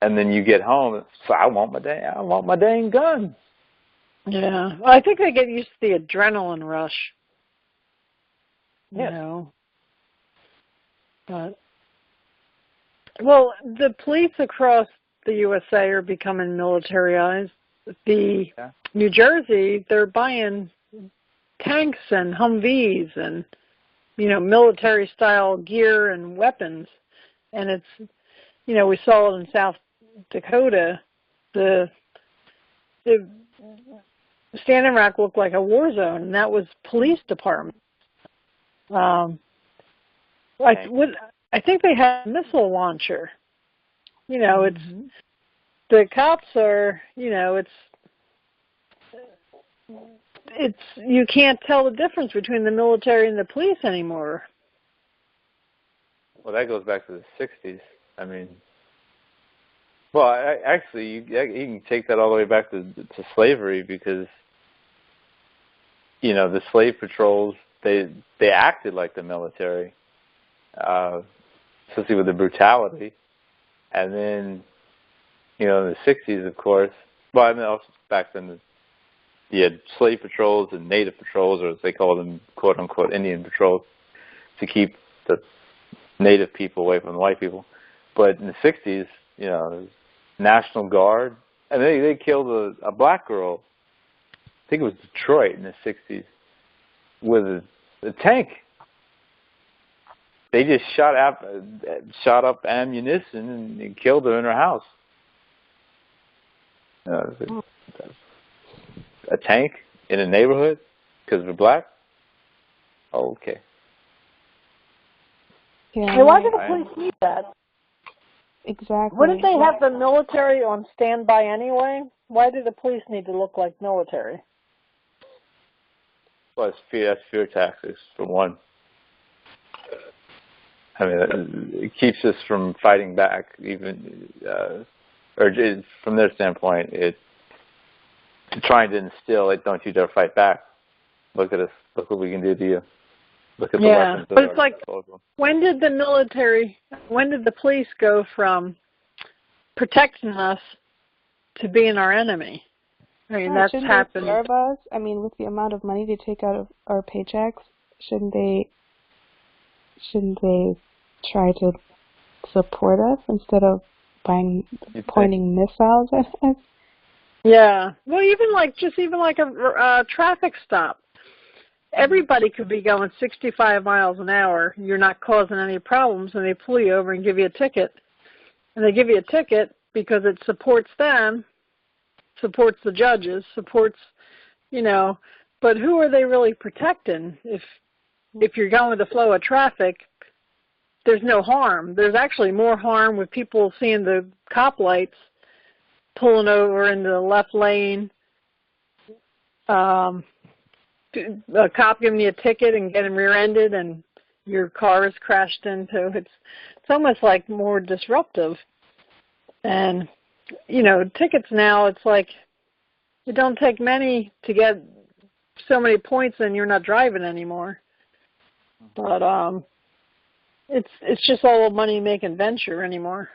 A: and then you get home. So I want my dang gun.
B: Yeah, well, I think they get used to the adrenaline rush.
A: Yeah.
B: You know. But well, the police across the USA are becoming militarized. New Jersey, they're buying tanks and Humvees and, military-style gear and weapons. And it's, we saw it in South Dakota. The Standing Rock looked like a war zone, and that was police department. I think they had a missile launcher. It's the cops are, it's you can't tell the difference between the military and the police anymore.
A: Well, that goes back to the 60s. I mean, well, actually, you can take that all the way back to slavery, because, the slave patrols, they acted like the military, especially with the brutality. And then, in the 60s, of course, well, I mean, also back then, you had slave patrols and native patrols, or as they call them, quote-unquote, Indian patrols, to keep the native people away from the white people. But in the 60s, National Guard, and they killed a black girl, I think it was Detroit in the 60s, with a tank. They just shot up ammunition and killed her in her house. A tank in a neighborhood because they're black? Oh, okay.
B: Yeah. Hey, why do the police need that?
C: Exactly.
B: Wouldn't they have the military on standby anyway? Why do the police need to look like military?
A: Well, that's fear tactics, for one. I mean, it keeps us from fighting back, even, or from their standpoint, it's trying to instill, don't you dare fight back. Look at us. Look what we can do to you. Look at the weapons.
B: But it's like, when did the police go from protecting us to being our enemy? I mean, that's happened.
C: Serve us? I mean, with the amount of money they take out of our paychecks, shouldn't they try to support us instead of pointing missiles at us?
B: Yeah. Well, even like a traffic stop. Everybody could be going 65 miles an hour. You're not causing any problems, and they pull you over and give you a ticket. And they give you a ticket because it supports them, supports the judges, supports, but who are they really protecting? If you're going with the flow of traffic, there's no harm. There's actually more harm with people seeing the cop lights pulling over into the left lane, a cop giving you a ticket and getting rear-ended and your car is crashed into. It's almost like more disruptive. And, tickets now, it's like it don't take many to get so many points and you're not driving anymore. But it's just all a money-making venture anymore.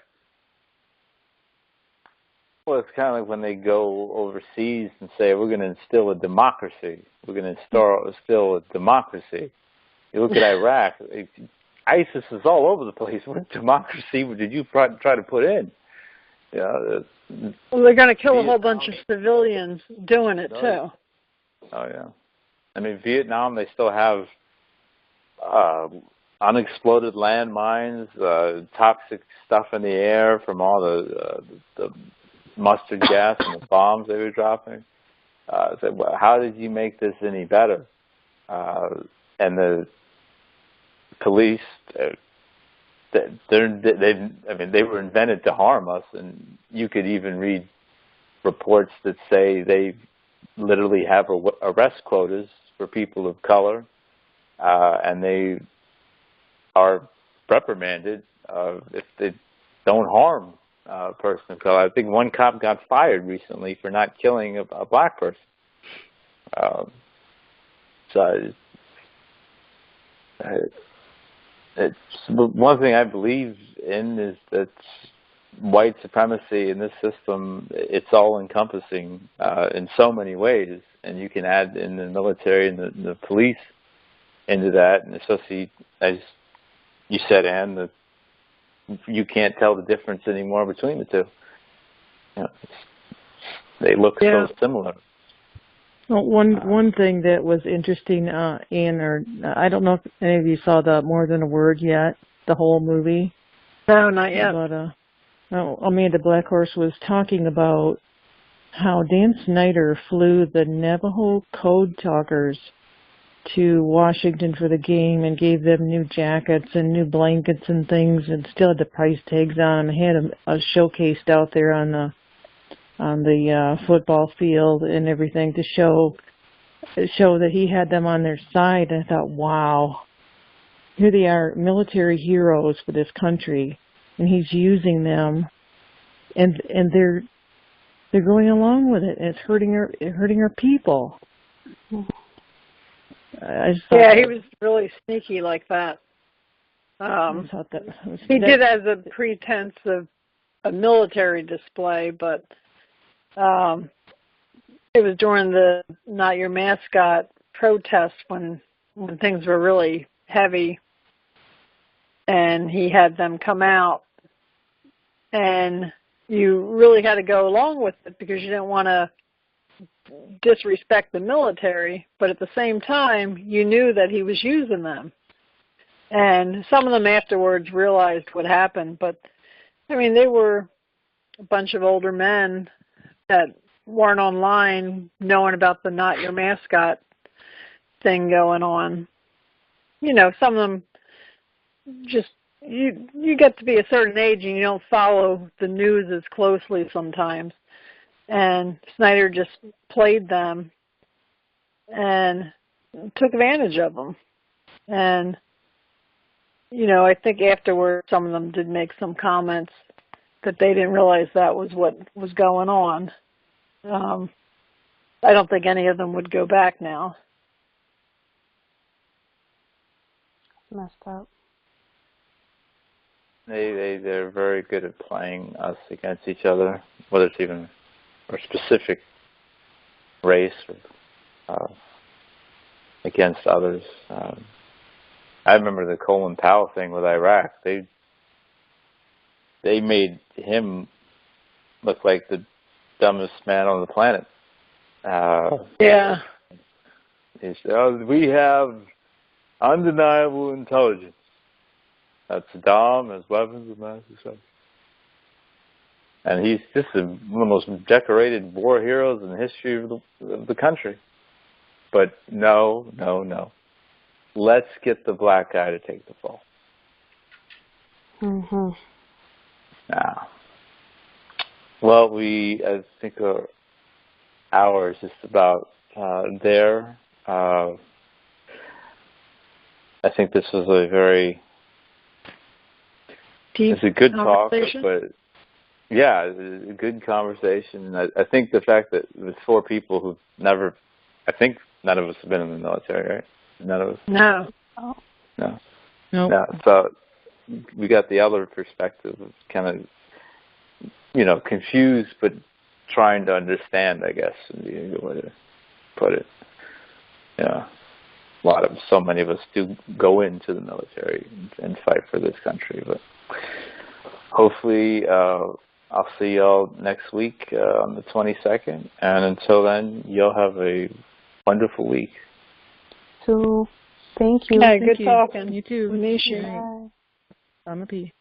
A: Well, it's kind of like when they go overseas and say, we're going to instill a democracy. We're going to instill a democracy. You look at Iraq, ISIS is all over the place. What democracy did you try to put in?
B: Well, they're going to kill a whole bunch of civilians doing it, too.
A: Oh, yeah. I mean, Vietnam, they still have unexploded landmines, toxic stuff in the air from all the mustard gas and the bombs they were dropping. Said, well, how did you make this any better? And the police, they were invented to harm us, and you could even read reports that say they literally have arrest quotas for people of color, and they are reprimanded if they don't harm a person of color. I think one cop got fired recently for not killing a black person. It's one thing I believe in is that white supremacy in this system, it's all encompassing in so many ways, and you can add in the military and the police into that, and especially as you said, Anne, that you can't tell the difference anymore between the two. they look so similar.
D: Well, one thing that was interesting, Ian, or I don't know if any of you saw the More Than a Word yet, the whole movie.
B: No, not yet.
D: But Amanda Blackhorse was talking about how Dan Snyder flew the Navajo code talkers to Washington for the game and gave them new jackets and new blankets and things, and still had the price tags on them. Had them showcased out there on the football field and everything to show that he had them on their side. And I thought, wow, here they are, military heroes for this country, and he's using them, and they're going along with it. And it's hurting our people.
B: Yeah, he was really sneaky like that. He did as a pretense of a military display, but it was during the Not Your Mascot protest when things were really heavy, and he had them come out, and you really had to go along with it because you didn't want to disrespect the military, but at the same time, you knew that he was using them. And some of them afterwards realized what happened, but, I mean, they were a bunch of older men that weren't online knowing about the Not Your Mascot thing going on. You know, some of them just, you get to be a certain age and you don't follow the news as closely sometimes. And Snyder just played them and took advantage of them. And, you know, I think afterward some of them did make some comments that they didn't realize that was what was going on. I don't think any of them would go back now.
C: Messed up.
A: They're very good at playing us against each other, whether it's even a specific race or against others. I remember the Colin Powell thing with Iraq. They made him look like the dumbest man on the planet.
B: Yeah.
A: He said, we have undeniable intelligence that Saddam has weapons of mass destruction. And he's just one of the most decorated war heroes in the history of the country. But no. Let's get the black guy to take the fall.
C: Mm-hmm.
A: Now, well, I think our hour is just about there. I think this was a very
B: deep
A: it's a good talk, but yeah, it's a good conversation. I think the fact that there's 4 people who've never, I think none of us have been in the military, right? None of us?
B: No.
A: No.
D: Nope.
A: Yeah, so we got the other perspective of kind of, you know, confused but trying to understand, I guess, would be a good way to put it. Yeah. So many of us do go into the military and fight for this country, but hopefully I'll see y'all next week on the 22nd, and until then, y'all have a wonderful week.
C: So, thank you.
B: Yeah, good talking.
D: You too.
B: Miss you.
C: Bye.
D: I'm a P.